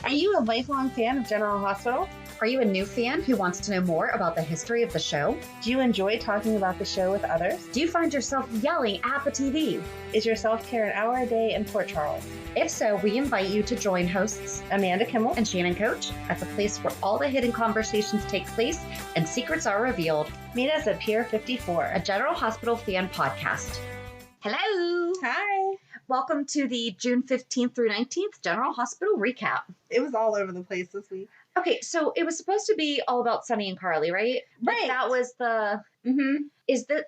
Are you a lifelong fan of General Hospital? Are you a new fan who wants to know more about the history of the show? Do you enjoy talking about the show with others? Do you find yourself yelling at the TV? Is your self-care an hour a day in Port Charles? If so, we invite you to join hosts Amanda Kimmel and Shannon Coach at the place where all the hidden conversations take place and secrets are revealed. Meet us at Pier 54, a General Hospital fan podcast. Hello! Hi! Welcome to the June 15th through 19th General Hospital recap. It was all over the place this week. Okay, so it was supposed to be all about Sunny and Carly, right? Right. Like that was the... Mm-hmm.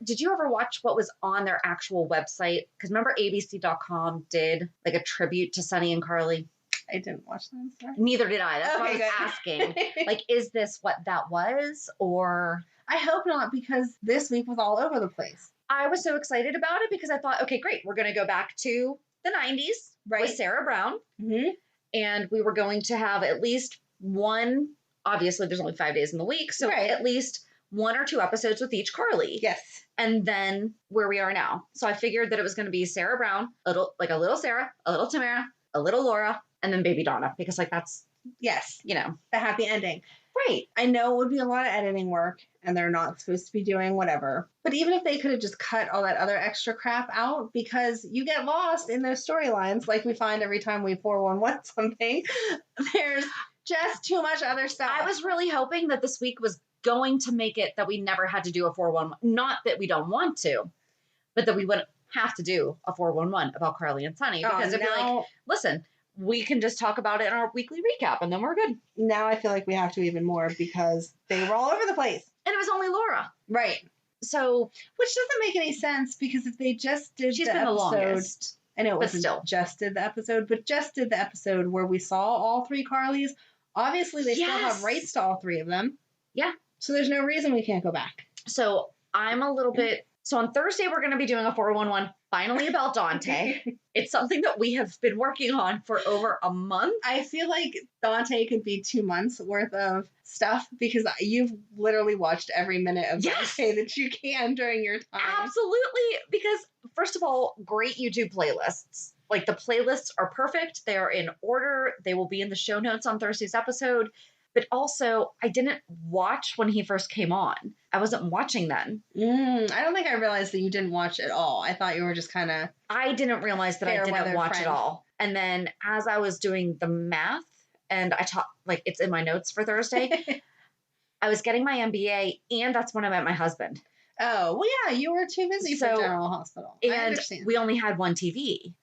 Did you ever watch what was on their actual website? Because remember ABC.com did like a tribute to Sunny and Carly? I didn't watch them. Sorry. Neither did I. That's Okay, why I was good. asking. Like, is this what that was? Or... I hope not, because this week was all over the place. I was so excited about it because I thought, okay, great. We're going to go back to the 90s with Sarah Brown. Mm-hmm. And we were going to have at least one, obviously there's only 5 days in the week, so at least 1 or 2 episodes with each Carly. Yes. And then where we are now. So I figured that it was going to be Sarah Brown, a little Sarah, a little Tamara, a little Laura, and then baby Donna, because like that's, yes, you know, the happy ending. Right. I know it would be a lot of editing work and they're not supposed to be doing whatever. But even if they could have just cut all that other extra crap out, because you get lost in those storylines like we find every time we 411 something, there's just too much other stuff. I was really hoping that this week was going to make it that we never had to do a 411. Not that we don't want to, but that we wouldn't have to do a 411 about Carly and Sunny. Because it'd be like, listen, we can just talk about it in our weekly recap and then we're good. Now I feel like we have to even more because they were all over the place. And it was only Laura. Right. So, which doesn't make any sense because if they just did she's the been episode, the longest. I know it but wasn't still. just did the episode, but just did the episode where we saw all 3 Carlys. Obviously, they still have rights to all 3 of them. Yeah. So there's no reason we can't go back. So I'm a little bit... So on Thursday, we're going to be doing a 411 finally about Dante. It's something that we have been working on for over a month. I feel like Dante could be 2 months worth of stuff because you've literally watched every minute of Dante that you can during your time. Absolutely. Because first of all, great YouTube playlists. Like the playlists are perfect. They are in order. They will be in the show notes on Thursday's episode. But also, I didn't watch when he first came on. I wasn't watching then. I don't think I realized that you didn't watch at all. I thought you were just kind of... I didn't realize that I didn't watch at all. And then as I was doing the math, and I taught, like, it's in my notes for Thursday, I was getting my MBA, and that's when I met my husband. Oh, well, yeah, you were too busy for General Hospital. And I understand. We only had one TV.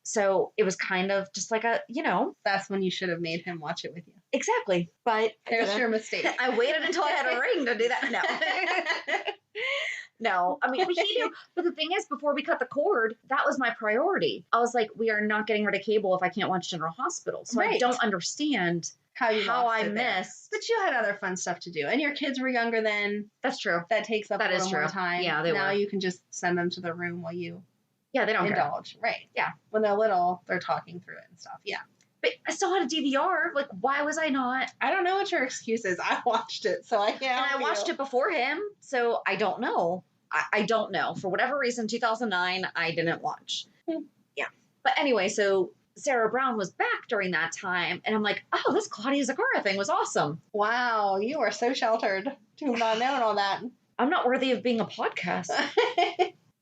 So it was kind of just like a, you know. That's when you should have made him watch it with you. Exactly. But there's your mistake. I waited until I had a ring to do that. No. No. I mean, he knew. But the thing is, before we cut the cord, that was my priority. I was like, we are not getting rid of cable if I can't watch General Hospital. So I don't understand how I missed. But you had other fun stuff to do. And your kids were younger then. That's true. That takes up a little more time. Yeah, they now were. You can just send them to the room while you they don't indulge. care. Right. Yeah. When they're little, they're talking through it and stuff. Yeah. But I still had a DVR. Like, why was I not? I don't know what your excuse is. I watched it, so I can't. And I watched it before him, so I don't know. I don't know. For whatever reason, 2009, I didn't watch. Yeah. But anyway, so Sarah Brown was back during that time, and I'm like, oh, this Claudia Zakara thing was awesome. Wow, you are so sheltered to have not known all that. I'm not worthy of being a podcast.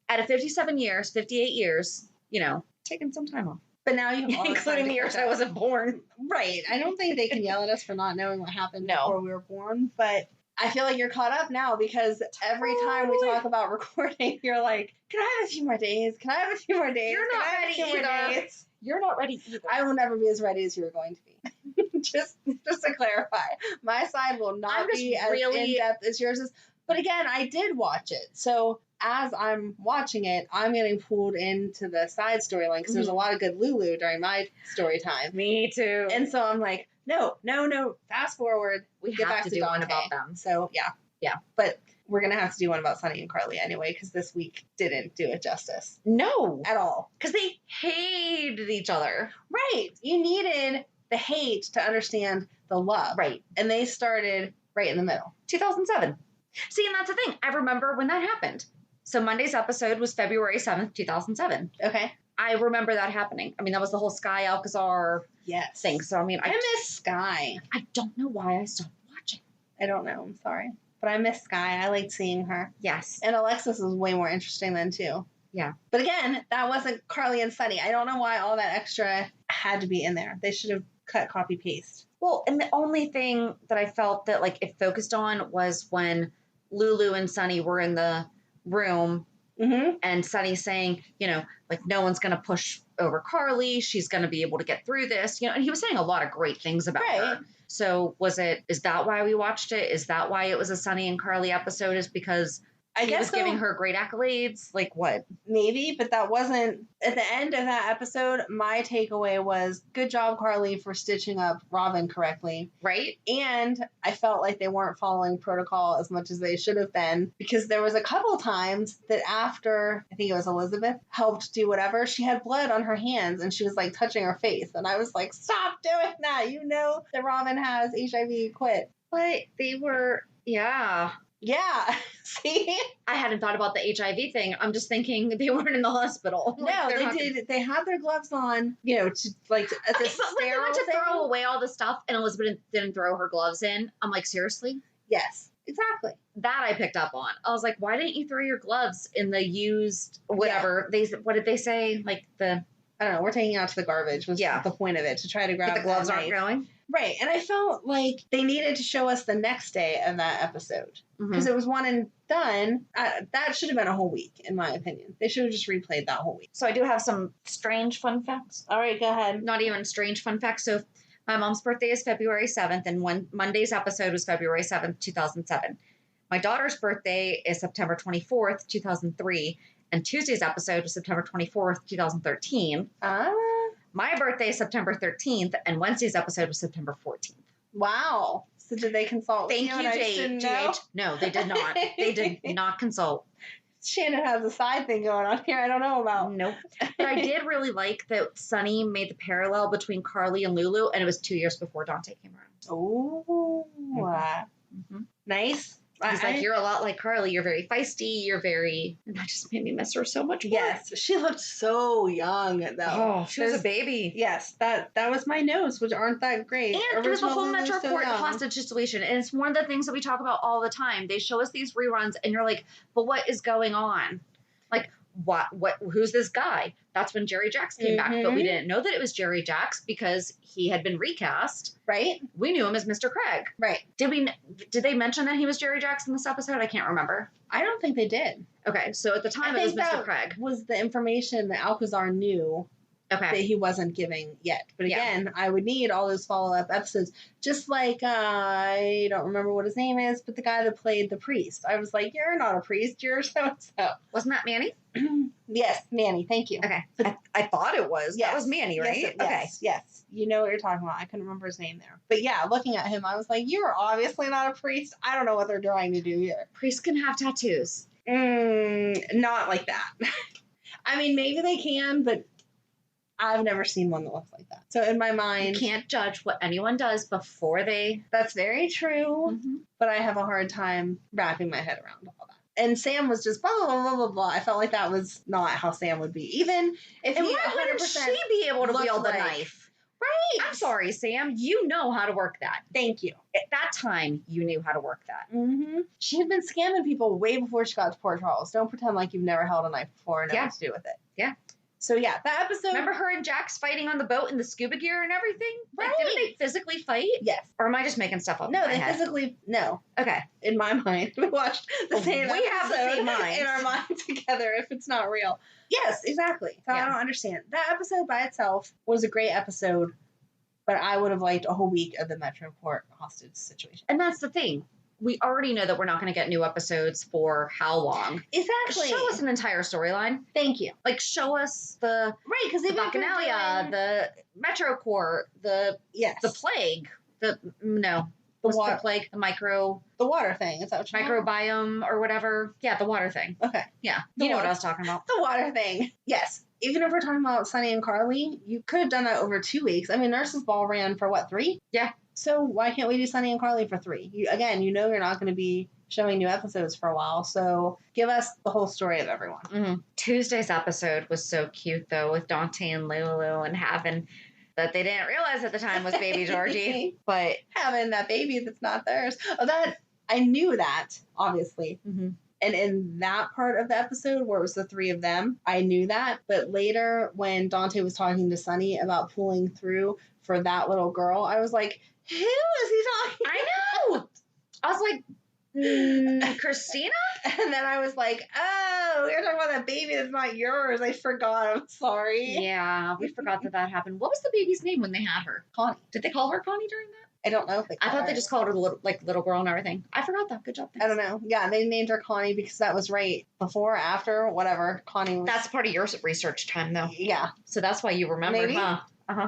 Out of 58 years, you know, taking some time off. But now you have all including the years I wasn't born. Right. I don't think they can yell at us for not knowing what happened before we were born, but I feel like you're caught up now because every time we talk about recording, you're like, can I have a few more days? Can I have a few more days? You're not ready either. You're not ready either. I will never be as ready as you're going to be. just to clarify. My side will not be as in-depth as yours is. But again, I did watch it. So as I'm watching it, I'm getting pulled into the side storyline because there's a lot of good Lulu during my story time. Me too. And so I'm like, no, fast forward. We get have back to do one about them. So yeah. But we're going to have to do one about Sunny and Carly anyway because this week didn't do it justice. No. At all. Because they hated each other. Right. You needed the hate to understand the love. Right. And they started right in the middle. 2007. See, and that's the thing. I remember when that happened. So Monday's episode was February 7th, 2007. Okay. I remember that happening. I mean, that was the whole Sky Alcazar thing. So, I mean, I miss Sky. I don't know why I stopped watching. I don't know. I'm sorry. But I miss Sky. I liked seeing her. Yes. And Alexis was way more interesting then, too. Yeah. But again, that wasn't Carly and Sunny. I don't know why all that extra had to be in there. They should have cut copy-paste. Well, and the only thing that I felt that, like, it focused on was when Lulu and Sunny were in the room. And Sunny saying, you know, like, no one's going to push over Carly. She's going to be able to get through this. You know, and he was saying a lot of great things about her. So is that why we watched it? Is that why it was a Sunny and Carly episode? Is because he was giving her great accolades? Like what? Maybe, but that wasn't... At the end of that episode, my takeaway was, good job, Carly, for stitching up Robin correctly. Right? And I felt like they weren't following protocol as much as they should have been, because there was a couple times that after, I think it was Elizabeth, helped do whatever, she had blood on her hands and she was like touching her face. And I was like, stop doing that. You know that Robin has HIV, quit. But they were, yeah. Yeah. See? I hadn't thought about the HIV thing. I'm just thinking they weren't in the hospital. No, they did. They had their gloves on, you know, to like at the but when they went to throw away all the stuff and Elizabeth didn't throw her gloves in, I'm like, seriously? Yes, exactly. That I picked up on. I was like, why didn't you throw your gloves in the used whatever? Yeah. What did they say? Like I don't know. We're taking it out to the garbage. Was the point of it, to try to grab but the gloves aren't going. Right. And I felt like they needed to show us the next day of that episode. Because it was one and done. That should have been a whole week, in my opinion. They should have just replayed that whole week. So I do have some strange fun facts. All right, go ahead. Not even strange fun facts. So my mom's birthday is February 7th, and Monday's episode was February 7th, 2007. My daughter's birthday is September 24th, 2003, and Tuesday's episode was September 24th, 2013. My birthday is September 13th, and Wednesday's episode was September 14th. Wow. So did they consult? Thank you, GH. No, they did not. They did not consult. Shannon has a side thing going on here I don't know about. Nope. But I did really like that Sunny made the parallel between Carly and Lulu, and it was 2 years before Dante came around. Oh. Nice. He's like, you're a lot like Carly. You're very feisty. You're very... And that just made me miss her so much more. Yes. She looked so young, though. Oh, she was a baby. Yes. That was my notes, which aren't that great. And it was the whole Metro Court hostage situation. And it's one of the things that we talk about all the time. They show us these reruns, and you're like, but what is going on? Like, who's this guy? That's when Jerry Jacks came back, but we didn't know that it was Jerry Jacks because he had been recast. Right. We knew him as Mr. Craig. Right. Did they mention that he was Jerry Jacks in this episode? I can't remember. I don't think they did. Okay, so at the time it was Mr. Craig. Was the information that Alcazar knew that he wasn't giving yet. But again, I would need all those follow-up episodes. Just like, I don't remember what his name is, but the guy that played the priest. I was like, you're not a priest, you're so-and-so. Wasn't that Manny? Yes, Manny, thank you. Okay. I thought it was. Yes. That was Manny, right? Yes. You know what you're talking about. I couldn't remember his name there. But yeah, looking at him, I was like, you're obviously not a priest. I don't know what they're trying to do here. Priests can have tattoos. Not like that. I mean, maybe they can, but I've never seen one that looks like that. So in my mind... You can't judge what anyone does before they... That's very true. But I have a hard time wrapping my head around all that. And Sam was just blah, blah, blah, blah, blah. I felt like that was not how Sam would be. Even if and he 100% why wouldn't she be able to wield the knife? Right. I'm sorry, Sam. You know how to work that. Thank you. At that time, you knew how to work that. She had been scamming people way before she got to Port Charles. Don't pretend like you've never held a knife before and know what to do with it. Yeah. So yeah, that episode. Remember her and Jax fighting on the boat in the scuba gear and everything? Right. Like, didn't they physically fight? Yes. Or am I just making stuff up? No, they physically. No. Okay. In my mind, we watched the same. We have the same minds in our minds together. If it's not real. Yes, exactly. So I don't understand. That episode by itself was a great episode, but I would have liked a whole week of the Metro Court hostage situation. And that's the thing. We already know that we're not going to get new episodes for how long. Exactly. Show us an entire storyline. Thank you. Like, show us the... Right, because the Bacchanalia, the Metro Court, the plague, the water plague, the water thing. Is that what you're microbiome or whatever? Yeah, the water thing. Okay. Yeah. You know what I was talking about. The water thing. Yes. Even if we're talking about Sunny and Carly, you could have done that over 2 weeks. I mean, Nurse's Ball ran for 3? Yeah. So why can't we do Sunny and Carly for 3? You know you're not going to be showing new episodes for a while. So give us the whole story of everyone. Mm-hmm. Tuesday's episode was so cute, though, with Dante and Lulu and having that they didn't realize at the time was baby Georgie, but having that baby that's not theirs. Oh, that I knew that, obviously. Mm-hmm. And in that part of the episode where it was the three of them, I knew that. But later, when Dante was talking to Sunny about pulling through for that little girl, I was like, who is he talking I know. I was like, Christina? And then I was like, oh, you're talking about that baby that's not yours. I forgot. I'm sorry. Yeah, we forgot that happened. What was the baby's name when they had her? Connie. Did they call her Connie during that? I don't know if they I thought they just called her little girl and everything. I forgot that. Good job. Thanks. I don't know. Yeah, they named her Connie because that was right before, after, whatever. Connie was. That's part of your research time, though. Yeah. So that's why you remembered, Maybe. huh? Uh-huh.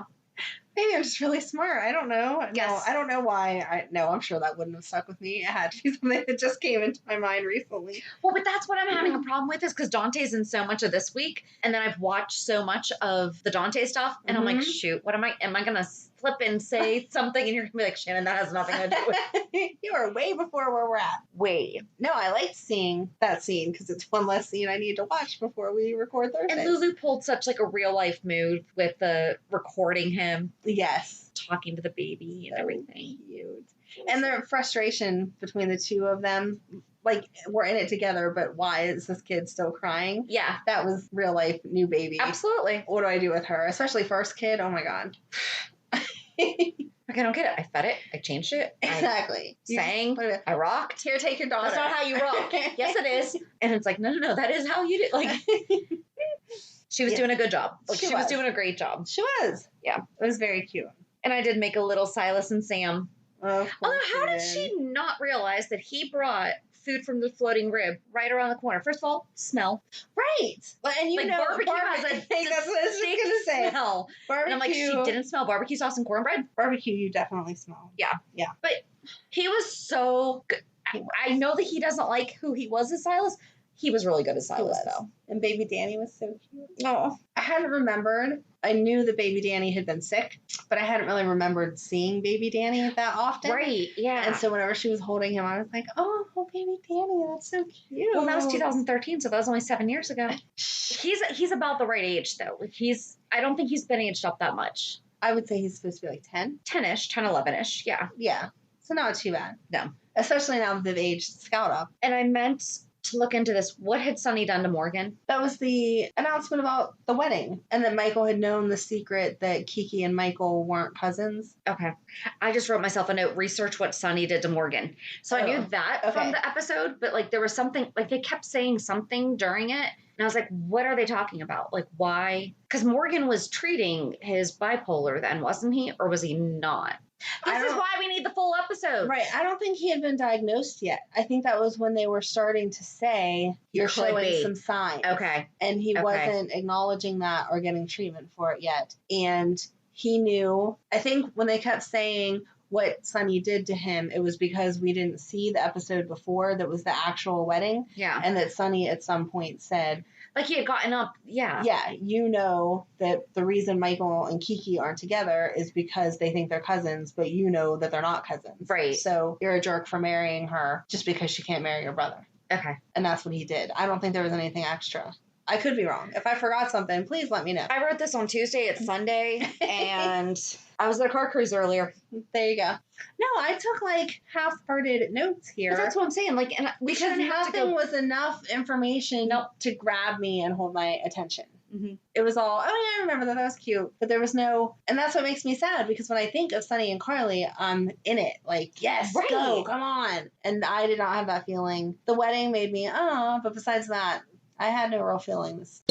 Maybe I'm just really smart. I don't know. Yes. No, I don't know why. I'm sure that wouldn't have stuck with me. It had to be something that just came into my mind recently. Well, but that's what I'm having a problem with is because Dante's in so much of this week, and then I've watched so much of the Dante stuff, and I'm like, shoot, am I going to slip and say something, and you're going to be like, Shannon, that has nothing to do with it. You are way before where we're at. Way. No, I liked seeing that scene because it's one less scene I need to watch before we record Thursday. And Lulu pulled such like a real life move with the recording him. Yes. Talking to the baby and everything. Cute. And the frustration between the two of them, like, we're in it together, but why is this kid still crying? Yeah. That was real life new baby. Absolutely. What do I do with her? Especially first kid. Oh my God. Like, I don't get it. I fed it. I changed it. Exactly. I sang. I rocked. Here, take your daughter. That's not how you rock. Yes, it is. And it's like, no. That is how you did. Like, she was doing a good job. Like, she was doing a great job. She was. Yeah. It was very cute. And I did make a little Silas and Sam. Although, how did she not realize that he brought food from the floating rib right around the corner? First of all, smell. Right. Well, and you like, know, barbecue has a that's what I was going to say. Smell. Barbecue. And I'm like, she didn't smell barbecue sauce and cornbread. Barbecue, you definitely smell. Yeah. Yeah. But he was so good. I know that he doesn't like who he was as Silas. He was really good as Silas, though. And baby Danny was so cute. Oh. I hadn't remembered. I knew that baby Danny had been sick, but I hadn't really remembered seeing baby Danny that often. Right, yeah. And so whenever she was holding him, I was like, oh, baby Danny, that's so cute. Well, that was 2013, so that was only 7 years ago. He's about the right age, though. Like, I don't think he's been aged up that much. I would say he's supposed to be like 10. 10-ish, 10, 11-ish, yeah. Yeah. So not too bad. No. Especially now that they've aged Scout up. And I meant to look into this. What had Sunny done to Morgan? That was the announcement about the wedding, and that Michael had known the secret that Kiki and Michael weren't cousins. Okay. I just wrote myself a note, research what Sunny did to Morgan. So I knew that from the episode, but like there was something, like they kept saying something during it, and I was like, what are they talking about? Like, why? Because Morgan was treating his bipolar then, wasn't he? Or was he not? This is why we need the full episode. Right. I don't think he had been diagnosed yet. I think that was when they were starting to say, you're showing some signs. Okay. And he wasn't acknowledging that or getting treatment for it yet. And he knew, I think when they kept saying what Sunny did to him, it was because we didn't see the episode before that was the actual wedding. Yeah. And that Sunny at some point said, like he had gotten up, yeah. Yeah, you know that the reason Michael and Kiki aren't together is because they think they're cousins, but you know that they're not cousins. Right. So you're a jerk for marrying her just because she can't marry your brother. Okay. And that's what he did. I don't think there was anything extra. I could be wrong. If I forgot something, please let me know. I wrote this on Tuesday. It's Sunday, and I was at a car cruise earlier. There you go. No, I took like half-hearted notes here. But that's what I'm saying. Like, and because nothing was enough information to grab me and hold my attention. Mm-hmm. It was all, oh yeah, I remember that. That was cute. But there was no, and that's what makes me sad because when I think of Sunny and Carly, I'm in it. Like, yes, go, come on. And I did not have that feeling. The wedding made me, but besides that, I had no real feelings.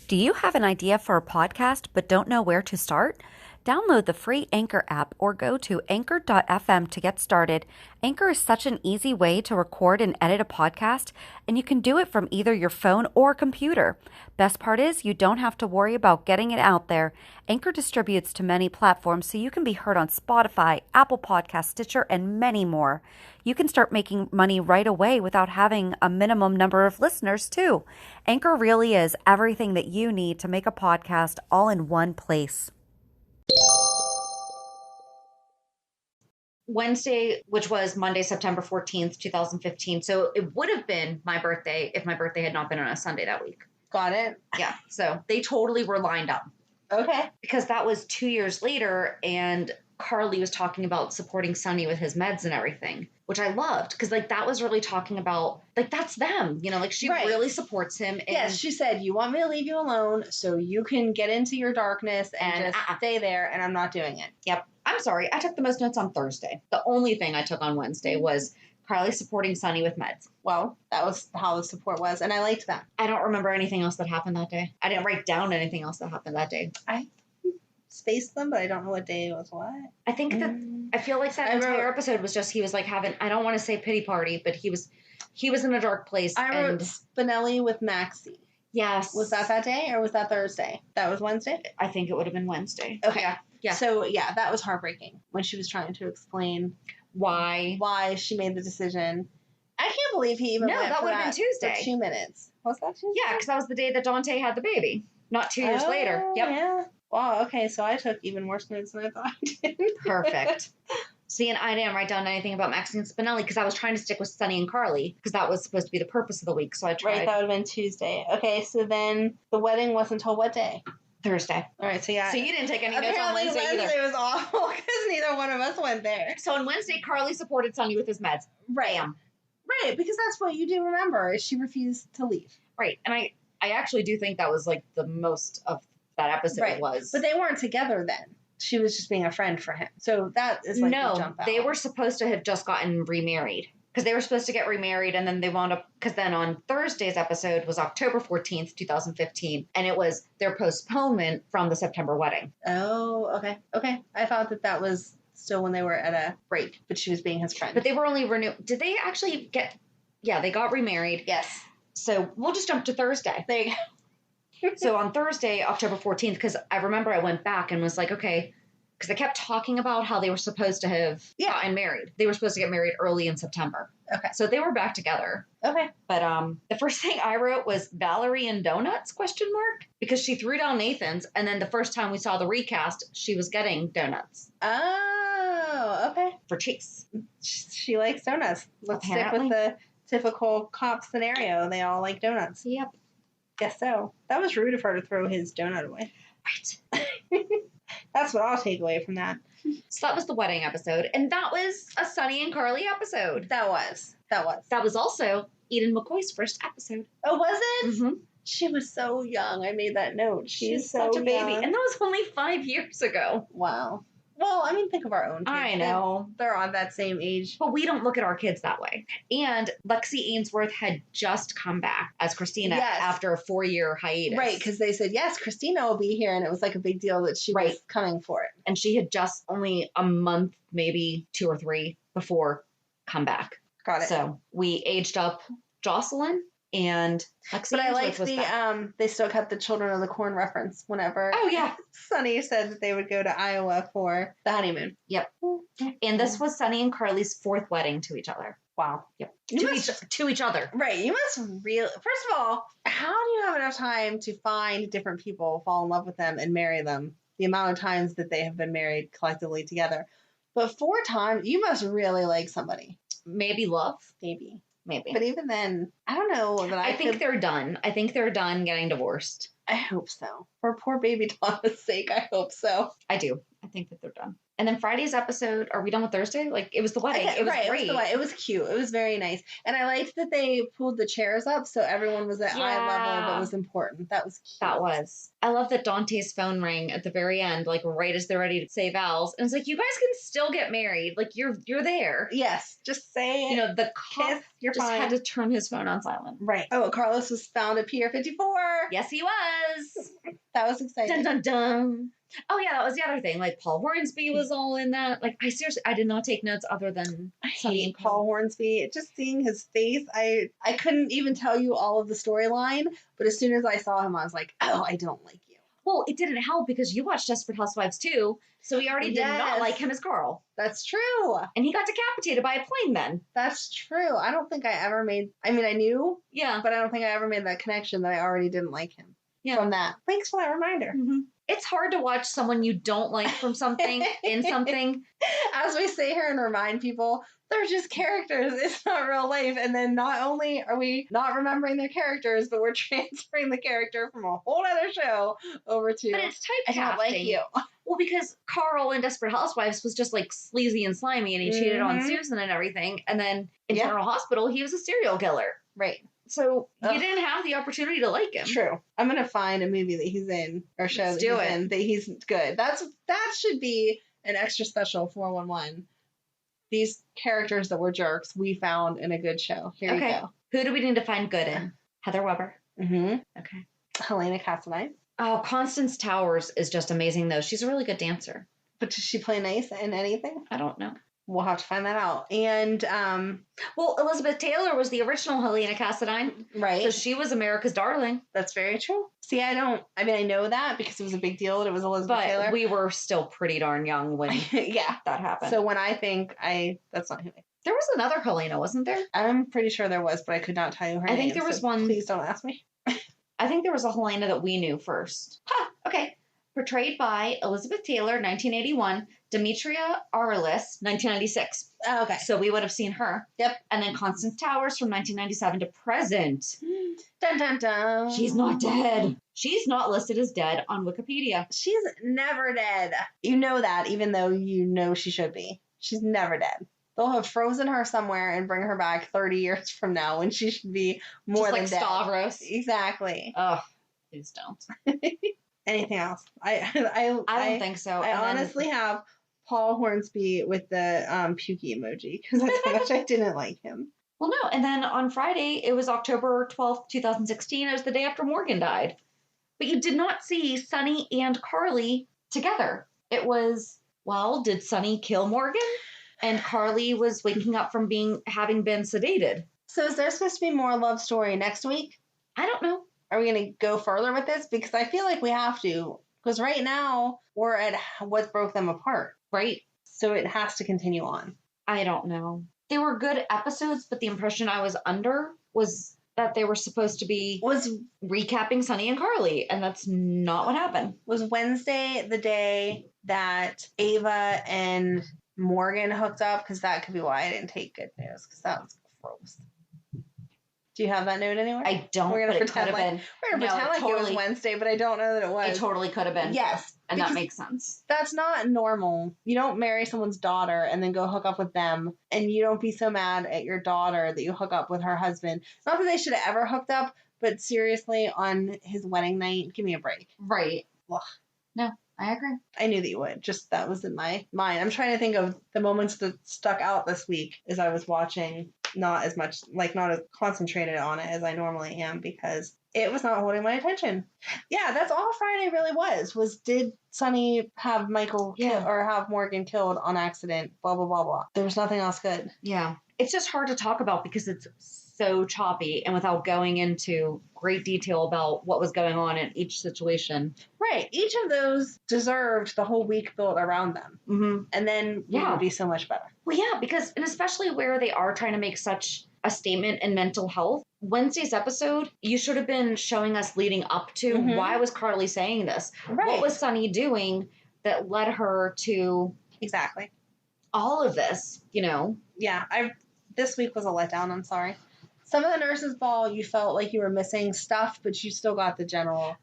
Do you have an idea for a podcast but don't know where to start? Download the free Anchor app or go to anchor.fm to get started. Anchor is such an easy way to record and edit a podcast, and you can do it from either your phone or computer. Best part is you don't have to worry about getting it out there. Anchor distributes to many platforms so you can be heard on Spotify, Apple Podcasts, Stitcher, and many more. You can start making money right away without having a minimum number of listeners, too. Anchor really is everything that you need to make a podcast all in one place. Wednesday, which was Monday, September 14th, 2015. So it would have been my birthday if my birthday had not been on a Sunday that week. Got it. Yeah. So they totally were lined up. Okay. Because that was 2 years later, and Carly was talking about supporting Sonny with his meds and everything, which I loved. Because, like, that was really talking about, like, that's them. You know, like, she really supports him. And yes, she said, you want me to leave you alone so you can get into your darkness and just stay there, and I'm not doing it. Yep. I'm sorry. I took the most notes on Thursday. The only thing I took on Wednesday was Carly supporting Sonny with meds. Well, that was how the support was, and I liked that. I don't remember anything else that happened that day. I didn't write down anything else that happened that day. I spaced them, but I don't know what day was what. I think that I feel like that entire episode was just he was like having, I don't want to say pity party, but he was in a dark place. I wrote Spinelli with Maxie. Yes. Was that day or was that Thursday? That was Wednesday? I think it would have been Wednesday. Okay. Yeah. So yeah, that was heartbreaking when she was trying to explain why she made the decision. I can't believe he even went that for would have been Tuesday. For 2 minutes. Was that Tuesday? Yeah, because that was the day that Dante had the baby. Not 2 years later. Yep. Yeah. Wow. Okay. So I took even worse notes than I thought I did. Perfect. See, and I didn't write down anything about Maxie and Spinelli because I was trying to stick with Sonny and Carly because that was supposed to be the purpose of the week. So I tried. Right. That would have been Tuesday. Okay. So then the wedding was until what day? Thursday. All right, so yeah. So you didn't take any notes on Wednesday either. Wednesday was awful because neither one of us went there. So on Wednesday, Carly supported Sonny with his meds. Right. Right, because that's what you do remember is she refused to leave. Right, and I actually do think that was like the most of that episode was. But they weren't together then. She was just being a friend for him. So that is like the jump out. They were supposed to have just gotten remarried. Because they were supposed to get remarried, and then they wound up, because then on Thursday's episode was October 14th, 2015, and it was their postponement from the September wedding. Oh, okay. Okay. I thought that was still when they were at a break, but she was being his friend. But they were only renewed. Did they actually they got remarried. Yes. So we'll just jump to Thursday. There you go. So on Thursday, October 14th, because I remember I went back and was like, okay, because they kept talking about how they were supposed to have gotten married. They were supposed to get married early in September. Okay. So they were back together. Okay. But the first thing I wrote was Valerie and donuts, ? Because she threw down Nathan's, and then the first time we saw the recast, she was getting donuts. Oh, okay. For Chase. She likes donuts. Let's stick with the typical cop scenario. They all like donuts. Yep. Guess so. That was rude of her to throw his donut away. Right. That's what I'll take away from that. So that was the wedding episode. And that was a Sonny and Carly episode. That was. That was also Eden McCoy's first episode. Oh, was it? Mm-hmm. She was so young. I made that note. She's such a baby. young. And that was only 5 years ago. Wow. Well, I mean, think of our own kids. I know. They're on that same age. But we don't look at our kids that way. And Lexi Ainsworth had just come back as Christina after a 4-year hiatus. Right, because they said, yes, Christina will be here. And it was like a big deal that she was coming for it. And she had just only a month, maybe 2 or 3 before come back. Got it. So we aged up Jocelyn and Lexi. But I liked they still kept the Children of the Corn reference whenever. Oh, yeah. Sonny said that they would go to Iowa for the honeymoon. Yep. And this was Sonny and Carly's 4th wedding to each other. Wow. Yep. To each other. Right. You must really, first of all, how do you have enough time to find different people, fall in love with them, and marry them? The amount of times that they have been married collectively together. But 4 times, you must really like somebody. Maybe love. Maybe. But even then, I don't know that I think they're done. I think they're done getting divorced. I hope so. For poor baby Donna's sake, I hope so. I do. I think that they're done. And then Friday's episode, are we done with Thursday? Like, it was the wedding. It was great. It was cute. It was very nice. And I liked that they pulled the chairs up so everyone was at eye level that was important. That was cute. That was. I love that Dante's phone rang at the very end, like right as they're ready to say vows. And it's like, you guys can still get married. Like, you're there. Yes. Just say it. You know, the cop you're just fine. had to turn his phone on silent. Right. Oh, Carlos was found at Pier 54. Yes, he was. That was exciting. Dun, dun, dun. Oh, yeah, that was the other thing. Like, Paul Hornsby was all in that. Like, I did not take notes other than Sonny and Paul Hornsby. Just seeing his face, I couldn't even tell you all of the storyline, but as soon as I saw him, I was like, oh, I don't like you. Well, it didn't help because you watched Desperate Housewives too, so we already did not like him as Carl. That's true. And he got decapitated by a plane then. That's true. I don't think I ever made, I mean, I knew, but I don't think I ever made that connection that I already didn't like him. From that. Thanks for that reminder. Mm-hmm. It's hard to watch someone you don't like from something in something. As we say here and remind people, they're just characters. It's not real life. And then not only are we not remembering their characters, but we're transferring the character from a whole other show over to. But it's typecasting. I don't like you. Well, because Carl in Desperate Housewives was just like sleazy and slimy, and he cheated on Susan and everything. And then in General Hospital, he was a serial killer. Right. So you didn't have the opportunity to like him. True. I'm gonna find a movie that he's in or show that he's in that he's good. That should be an extra special 411. These characters that were jerks, we found in a good show. Here you go. Who do we need to find good in? Heather Weber. Mm-hmm. Okay. Helena Cassadine. Oh, Constance Towers is just amazing, though. She's a really good dancer. But does she play nice in anything? I don't know. We'll have to find that out. And, well, Elizabeth Taylor was the original Helena Cassadine. Right. So she was America's darling. That's very true. See, I know that because it was a big deal that it was Elizabeth Taylor. But we were still pretty darn young when that happened. So when I think that's not who I think. There was another Helena, wasn't there? I'm pretty sure there was, but I could not tell you her name. I think there was one. Please don't ask me. I think there was a Helena that we knew first. Okay. Portrayed by Elizabeth Taylor, 1981, Demetria Arliss, 1996. Oh, okay. So we would have seen her. Yep. And then Constance Towers from 1997 to present. Dun, dun, dun. She's not dead. She's not listed as dead on Wikipedia. She's never dead. You know that, even though you know she should be. She's never dead. They'll have frozen her somewhere and bring her back 30 years from now when she should be more than dead. Just like Stavros. Exactly. Oh, please don't. Anything else? I don't think so. I honestly have Paul Hornsby with the pukey emoji because that's how much I didn't like him. Well, no. And then on Friday, it was October 12th, 2016. It was the day after Morgan died. But you did not see Sonny and Carly together. It was, well, did Sonny kill Morgan? And Carly was waking up from having been sedated. So is there supposed to be more love story next week? I don't know. Are we going to go further with this? Because I feel like we have to. Because right now, we're at what broke them apart. Right. So it has to continue on. I don't know. They were good episodes, but the impression I was under was that they were supposed to be recapping Sonny and Carly, and that's not what happened. Was Wednesday the day that Ava and Morgan hooked up? Because that could be why I didn't take good news, because that was gross. Do you have that note anywhere? I don't. We're gonna pretend like it was Wednesday, but I don't know that it was. It totally could have been. Yes, and that makes sense. That's not normal. You don't marry someone's daughter and then go hook up with them, and you don't be so mad at your daughter that you hook up with her husband. Not that they should have ever hooked up, but seriously, on his wedding night, give me a break. Right. Ugh. No, I agree. I knew that you would. Just that was in my mind. I'm trying to think of the moments that stuck out this week as I was watching. Not as concentrated on it as I normally am because it was not holding my attention. Yeah, that's all Friday really was did Sonny have Michael or have Morgan killed on accident, blah, blah, blah, blah. There was nothing else good. Yeah. It's just hard to talk about because it's so choppy and without going into great detail about what was going on in each situation. Right. Each of those deserved the whole week built around them. Mm-hmm. And then it would be so much better. Well, yeah, because, and especially where they are trying to make such a statement in mental health. Wednesday's episode, you should have been showing us leading up to why was Carly saying this? Right. What was Sonny doing that led her to exactly all of this, Yeah, this week was a letdown, I'm sorry. Some of the nurses' ball, you felt like you were missing stuff, but you still got the general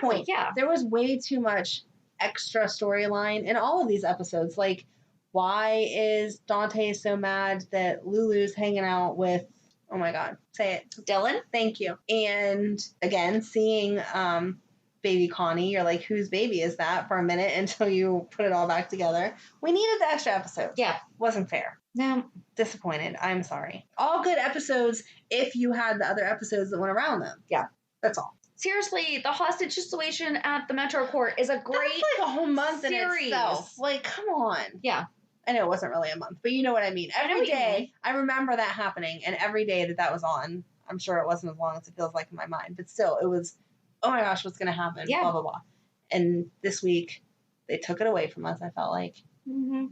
point. Yeah. There was way too much extra storyline in all of these episodes. Like, why is Dante so mad that Lulu's hanging out with, oh my God, say it. Dylan? Thank you. And again, seeing baby Connie, you're like, whose baby is that for a minute until you put it all back together. We needed the extra episode. Yeah. Wasn't fair. No. Disappointed. I'm sorry. All good episodes if you had the other episodes that went around them. Yeah. That's all. Seriously, the hostage situation at the Metro Court is a great That's like a whole month series. In itself. Like, come on. Yeah. I know it wasn't really a month, but you know what I mean. Every day, I remember that happening, and every day that was on, I'm sure it wasn't as long as it feels like in my mind, but still, it was, oh my gosh, what's going to happen? Yeah. Blah, blah, blah. And this week, they took it away from us, I felt like. Mm-hmm.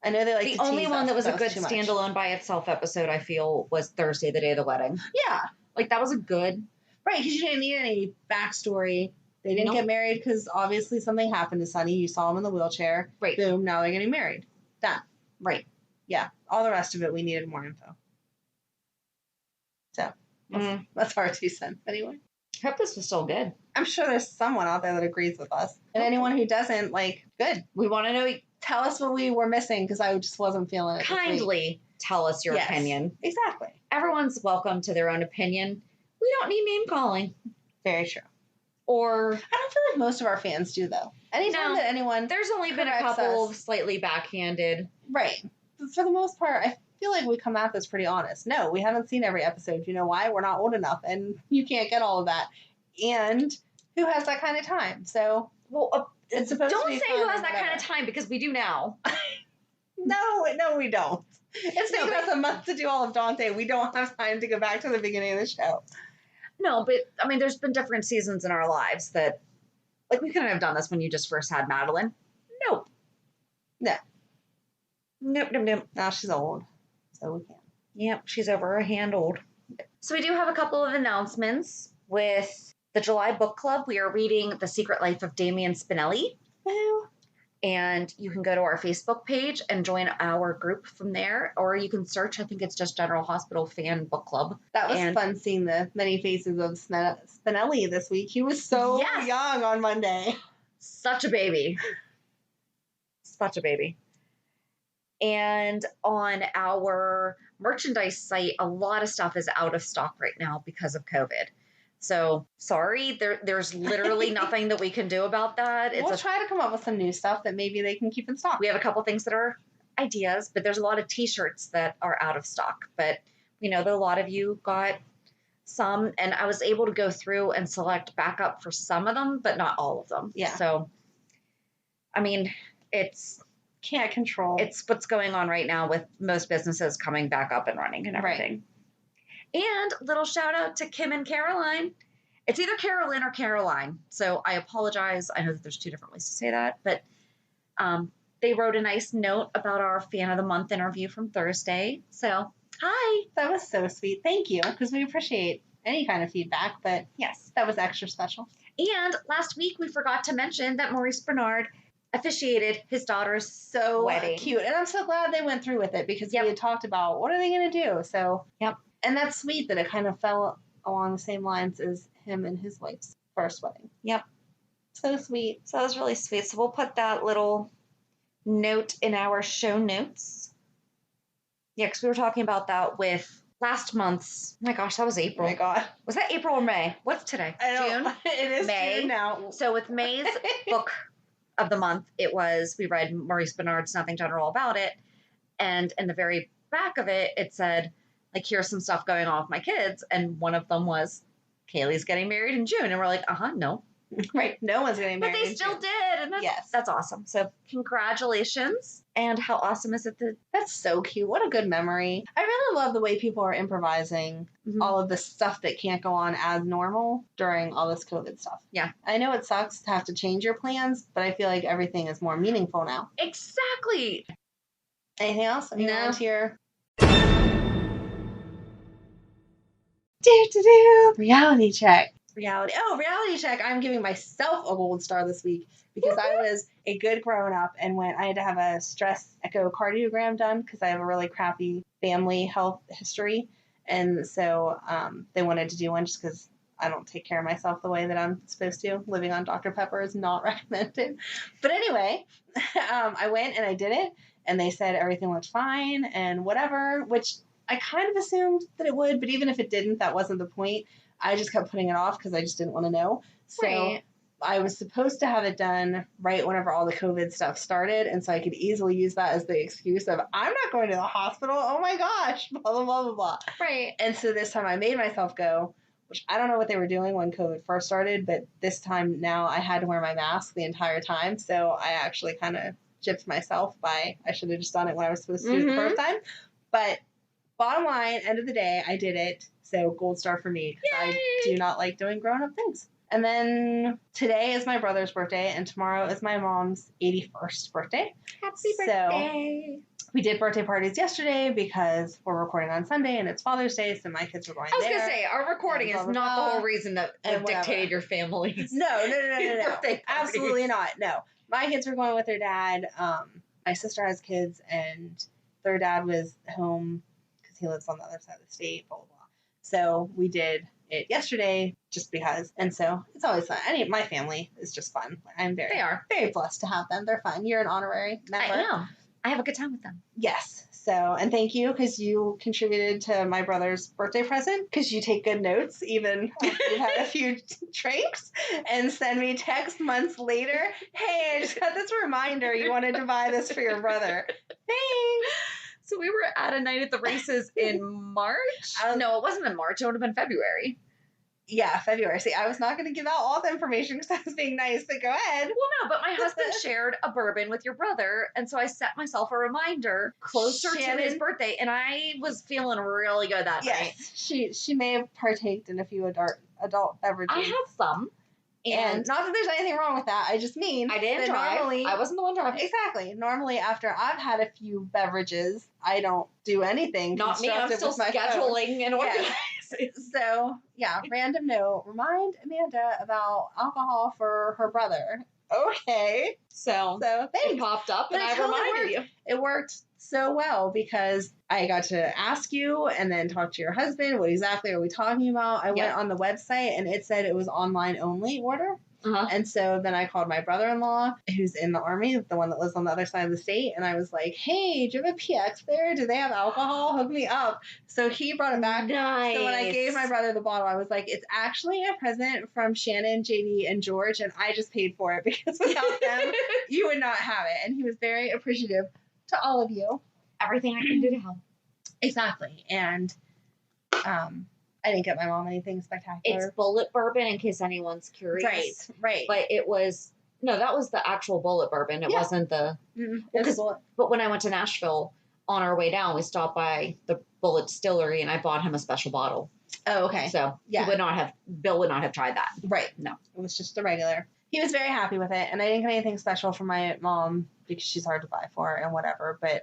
I know they like the only one that was a good standalone by itself episode, I feel, was Thursday, the day of the wedding. Yeah. Like, that was a good... Right, because you didn't need any backstory. They didn't get married because obviously something happened to Sonny. You saw him in the wheelchair. Right. Boom, now they're getting married. Done. Right. Yeah. All the rest of it, we needed more info. So, that's our 2 cents anyway. I hope this was still good. I'm sure there's someone out there that agrees with us. And anyone who doesn't, like, good. We want to know, tell us what we were missing because I just wasn't feeling it. Kindly tell us your opinion. Exactly. Everyone's welcome to their own opinion. We don't need name calling. Very true. Or I don't feel like most of our fans do, though. Anytime that anyone there's only been a couple of slightly backhanded. Right. But for the most part, I feel like we come at this pretty honest. No, we haven't seen every episode. You know why? We're not old enough, and you can't get all of that. And who has that kind of time? So, it's supposed to be don't say who has that kind of time because we do now. No, we don't. It's taken us a month to do all of Dante. We don't have time to go back to the beginning of the show. No, but I mean, there's been different seasons in our lives that, like, we couldn't have done this when you just first had Madeline. Nope. No. Nope. Now she's old, so we can't. Yep, she's over her hand old. So we do have a couple of announcements with the July book club. We are reading The Secret Life of Damien Spinelli. Woo. And you can go to our Facebook page and join our group from there, or you can search. I think it's just General Hospital Fan Book Club. That was fun seeing the many faces of Spinelli this week. He was so young on Monday. Such a baby. And on our merchandise site, a lot of stuff is out of stock right now because of COVID. So sorry, there's literally nothing that we can do about that. We'll try to come up with some new stuff that maybe they can keep in stock. We have a couple things that are ideas, but there's a lot of t-shirts that are out of stock. But we know that a lot of you got some, and I was able to go through and select backup for some of them, but not all of them. Yeah. So, I mean, can't control. It's what's going on right now with most businesses coming back up and running and everything. Right. And little shout out to Kim and Caroline. It's either Carolyn or Caroline. So I apologize. I know that there's 2 different ways to say that, but they wrote a nice note about our Fan of the Month interview from Thursday. So, hi. That was so sweet. Thank you, because we appreciate any kind of feedback, but yes, that was extra special. And last week we forgot to mention that Maurice Benard officiated his daughter's wedding. Cute. And I'm so glad they went through with it because we had talked about what are they going to do. So, And that's sweet that it kind of fell along the same lines as him and his wife's first wedding. Yep. So sweet. So that was really sweet. So we'll put that little note in our show notes. Yeah, because we were talking about that with last month's. Oh my gosh, that was April. Oh my God. Was that April or May? What's today? June? It is May. June now. So with May's book of the month, we read Maurice Benard's Nothing General About It. And in the very back of it, it said, like, here's some stuff going on with my kids. And one of them was, Kaylee's getting married in June. And we're like, no. Right. No one's getting married. But they still did. And that's awesome. So congratulations. And how awesome is it that that's so cute. What a good memory. I really love the way people are improvising all of the stuff that can't go on as normal during all this COVID stuff. Yeah. I know it sucks to have to change your plans, but I feel like everything is more meaningful now. Exactly. Anything else? No. Reality check. Reality check. I'm giving myself a gold star this week because I was a good grown up and I had to have a stress echocardiogram done because I have a really crappy family health history. And so they wanted to do one just because I don't take care of myself the way that I'm supposed to. Living on Dr. Pepper is not recommended. But anyway, I went and I did it and they said everything looked fine and whatever, which I kind of assumed that it would, but even if it didn't, that wasn't the point. I just kept putting it off because I just didn't want to know. So I was supposed to have it done right whenever all the COVID stuff started, and so I could easily use that as the excuse of, I'm not going to the hospital, oh my gosh, blah, blah, blah, blah, blah. Right. And so this time I made myself go, which I don't know what they were doing when COVID first started, but this time now I had to wear my mask the entire time, so I actually kind of gypped myself by, I should have just done it when I was supposed to do it the first time. But bottom line, end of the day, I did it. So gold star for me. I do not like doing grown-up things. And then today is my brother's birthday, and tomorrow is my mom's 81st birthday. Happy birthday. we did birthday parties yesterday because we're recording on Sunday and it's Father's Day, so my kids were going there. I was going to say, our recording is not the whole reason that dictated your family's No. Absolutely not. No. My kids were going with their dad. My sister has kids, and their dad was home because he lives on the other side of the state, blah, blah, blah. So we did it yesterday just because. And so it's always fun. My family is just fun. I'm very blessed to have them. They're fun. You're an honorary member. I am. I have a good time with them. Yes. So, and thank you because you contributed to my brother's birthday present because you take good notes, even if you had a few drinks, and send me text months later. Hey, I just got this reminder. You wanted to buy this for your brother. Thanks. So we were at a night at the races in March. No, it wasn't in March. It would have been February. Yeah, February. See, I was not going to give out all the information because I was being nice, but go ahead. Well, no, but my husband shared a bourbon with your brother, and so I set myself a reminder closer to his birthday, and I was feeling really good that night. She may have partaked in a few adult beverages. I had some. And not that there's anything wrong with that. I just mean I didn't drive. Normally, I wasn't the one driving. Exactly. Normally, after I've had a few beverages, I don't do anything. Not me. I'm still scheduling and organizing. So, yeah, random note. Remind Amanda about alcohol for her brother. Okay. So thanks. It popped up and I reminded you. It worked so well because I got to ask you and then talk to your husband. What exactly are we talking about? I went on the website and it said it was online only order. And so then I called my brother-in-law, who's in the Army, the one that lives on the other side of the state, and I was like, hey, do you have a PX there? Do they have alcohol? Hook me up. So he brought it back. Nice. So when I gave my brother the bottle, I was like, it's actually a present from Shannon, JD, and George, and I just paid for it because without them, you would not have it. And he was very appreciative to all of you. Everything I can do to help. Exactly. And I didn't get my mom anything spectacular. It's bullet bourbon in case anyone's curious. Right. But it was, that was the actual bullet bourbon. It wasn't the, but when I went to Nashville on our way down, we stopped by the Bullet Distillery and I bought him a special bottle. Oh, okay. So Bill would not have tried that. Right. No. It was just the regular. He was very happy with it, and I didn't get anything special for my mom because she's hard to buy for and whatever. But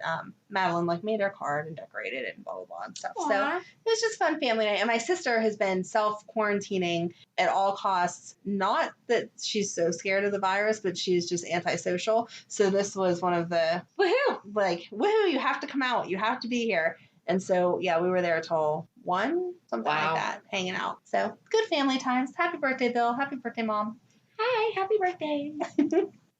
Madeline made her card and decorated it and blah blah blah and stuff. Aww. So it was just fun family night. And my sister has been self-quarantining at all costs. Not that she's so scared of the virus, but she's just antisocial. So this was one of the woohoo! You have to come out. You have to be here. And so we were there till 1, something like that, hanging out. So good family times. Happy birthday, Bill. Happy birthday, Mom. Hi, happy birthday.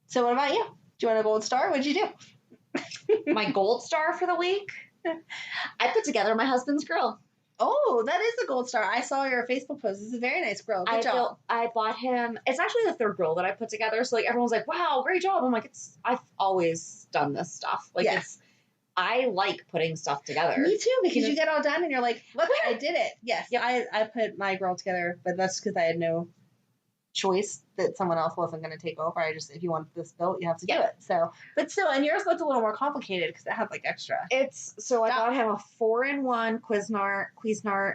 So what about you? Do you want a gold star? What'd you do? My gold star for the week? I put together my husband's grill. Oh, that is a gold star. I saw your Facebook post. It's a very nice grill. Good job. I bought him. It's actually the third grill that I put together. So everyone's like, wow, great job. I'm like, I've always done this stuff. I like putting stuff together. Me too, because you get all done and you're like, look, I did it. Yes. Yep. I put my grill together, but that's because I had no choice that someone else wasn't going to take over. If you want this built, you have to do it. So, but still, and yours looked a little more complicated because it had extra. I got him a 4-in-1 Cuisinart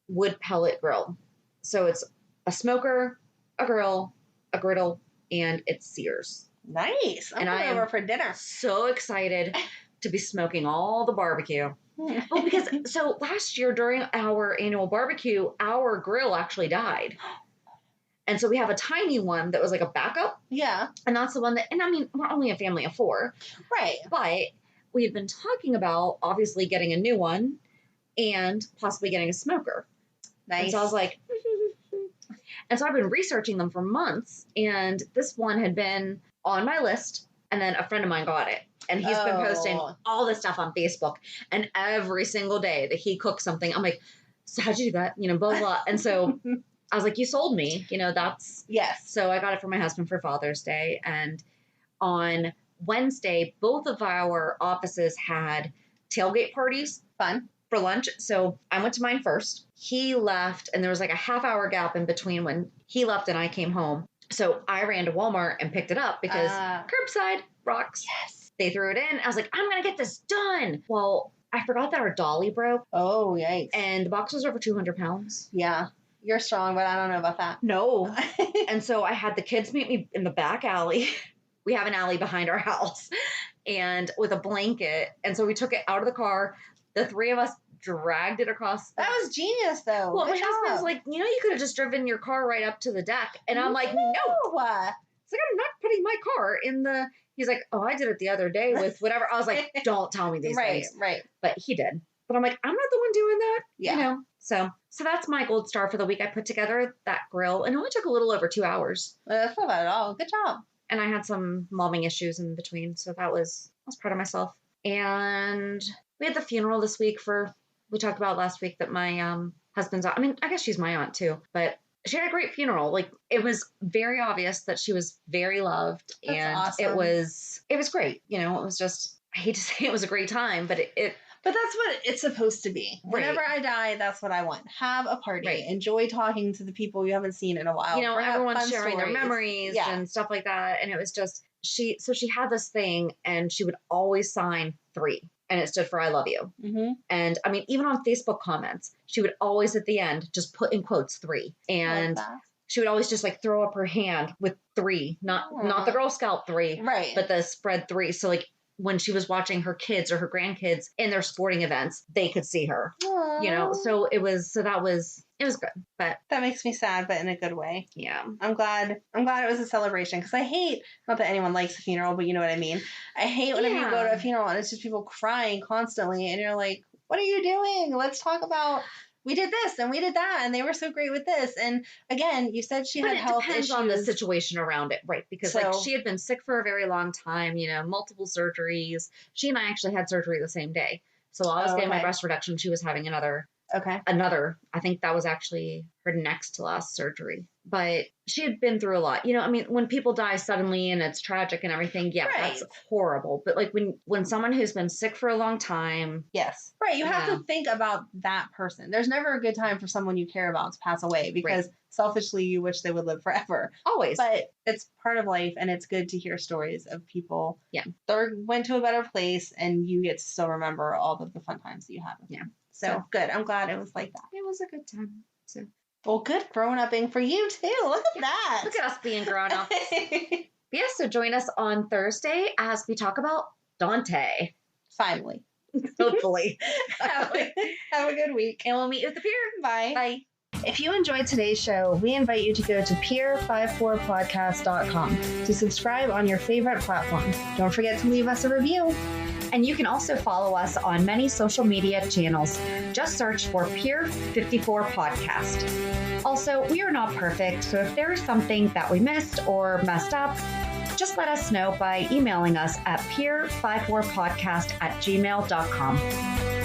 wood pellet grill. So it's a smoker, a grill, a griddle, and it sears. Nice. I'm coming over for dinner. So excited to be smoking all the barbecue. Well, because last year during our annual barbecue, our grill actually died. And so we have a tiny one that was like a backup. Yeah. And that's the one we're only a family of 4. Right. But we had been talking about obviously getting a new one and possibly getting a smoker. Nice. And so I was like, and so I've been researching them for months. And this one had been on my list. And then a friend of mine got it. And he's been posting all this stuff on Facebook. And every single day that he cooks something, I'm like, so how'd you do that? Blah, blah, blah. And so I was like, you sold me, that's. Yes. So I got it for my husband for Father's Day. And on Wednesday, both of our offices had tailgate parties. Fun. For lunch. So I went to mine first. He left and there was a half-hour gap in between when he left and I came home. So I ran to Walmart and picked it up because curbside rocks. Yes. They threw it in. I was like, I'm going to get this done. Well, I forgot that our dolly broke. Oh, yikes. And the box was over 200 pounds. Yeah. You're strong, but I don't know about that. No. And so I had the kids meet me in the back alley. We have an alley behind our house. and with a blanket. And so we took it out of the car. The three of us dragged it across. That was genius, though. Well, my husband's like, you could have just driven your car right up to the deck. And I'm like, no. It's like, I'm not putting my car in the... He's like, oh, I did it the other day with whatever. I was like, don't tell me these things. Right. But he did. But I'm like, I'm not the one doing that. Yeah. So that's my gold star for the week. I put together that grill and it only took a little over 2 hours. That's not bad at all. Good job. And I had some momming issues in between. So I was proud of myself. And we had the funeral this week we talked about last week that my husband's aunt, I mean, I guess she's my aunt too, but she had a great funeral. Like, it was very obvious that she was very loved. That's and awesome. it was great. It was just, I hate to say it was a great time, but but that's what it's supposed to be. Right. Whenever I die, that's what I want. Have a party. Right. Enjoy talking to the people you haven't seen in a while. Everyone's sharing their memories and stuff like that. And it was just, she had this thing and she would always sign 3. And it stood for I love you. Mm-hmm. And I mean, even on Facebook comments, she would always at the end just put in quotes 3. And she would always just like throw up her hand with 3, not the Girl Scout 3, right? But the spread 3. So like when she was watching her kids or her grandkids in their sporting events, they could see her. Aww. So it was good. But that makes me sad, but in a good way. Yeah. I'm glad it was a celebration because I hate, not that anyone likes a funeral, but you know what I mean. I hate whenever you go to a funeral and it's just people crying constantly and you're like, what are you doing? Let's talk about, we did this and we did that and they were so great with this. And again, you said she had health issues. It depends on the situation around it, right? Because like she had been sick for a very long time, multiple surgeries. She and I actually had surgery the same day. So while I was getting my breast reduction, she was having another, I think that was actually her next to last surgery. But she had been through a lot. When people die suddenly and it's tragic and everything, that's horrible. But like when someone who's been sick for a long time. Yes. Right. You have to think about that person. There's never a good time for someone you care about to pass away because selfishly you wish they would live forever. Always. But it's part of life and it's good to hear stories of people that went to a better place and you get to still remember all of the fun times that you had with them. So good. I'm glad it was like that. It was a good time. So. Well, good grown-upping for you, too. Look at that. Look at us being grown-ups. So join us on Thursday as we talk about Dante. Finally. Hopefully. Have a good week. And we'll meet you at the pier. Bye. Bye. If you enjoyed today's show, we invite you to go to pier54podcast.com to subscribe on your favorite platform. Don't forget to leave us a review. And you can also follow us on many social media channels. Just search for Pier 54 Podcast. Also, we are not perfect, so if there is something that we missed or messed up, just let us know by emailing us at pier54podcast@gmail.com.